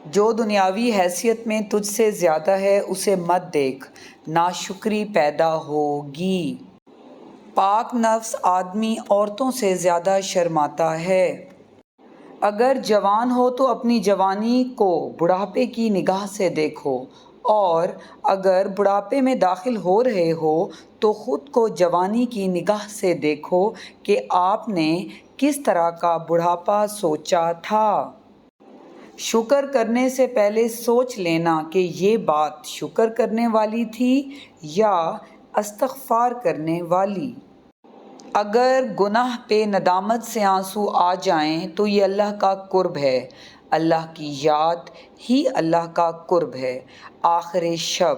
جو دنیاوی حیثیت میں تجھ سے زیادہ ہے اسے مت دیکھ، ناشکری پیدا ہوگی۔ پاک نفس آدمی عورتوں سے زیادہ شرماتا ہے۔ اگر جوان ہو تو اپنی جوانی کو بڑھاپے کی نگاہ سے دیکھو، اور اگر بڑھاپے میں داخل ہو رہے ہو تو خود کو جوانی کی نگاہ سے دیکھو کہ آپ نے کس طرح کا بڑھاپا سوچا تھا۔ شکر کرنے سے پہلے سوچ لینا کہ یہ بات شکر کرنے والی تھی یا استغفار کرنے والی۔ اگر گناہ پہ ندامت سے آنسو آ جائیں تو یہ اللہ کا قرب ہے۔ اللہ کی یاد ہی اللہ کا قرب ہے۔ آخر شب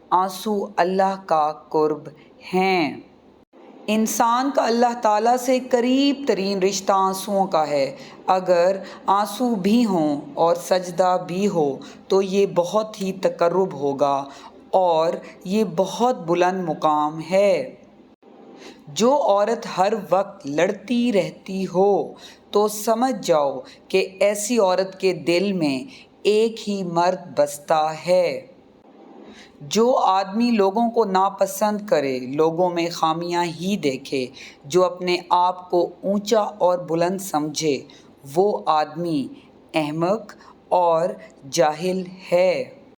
آنسو اللہ کا قرب ہیں۔ انسان کا اللہ تعالیٰ سے قریب ترین رشتہ آنسوؤں کا ہے۔ اگر آنسو بھی ہوں اور سجدہ بھی ہو تو یہ بہت ہی تقرب ہوگا اور یہ بہت بلند مقام ہے۔ جو عورت ہر وقت لڑتی رہتی ہو تو سمجھ جاؤ کہ ایسی عورت کے دل میں ایک ہی مرد بستا ہے۔ جو آدمی لوگوں کو ناپسند کرے، لوگوں میں خامیاں ہی دیکھے، جو اپنے آپ کو اونچا اور بلند سمجھے، وہ آدمی احمق اور جاہل ہے۔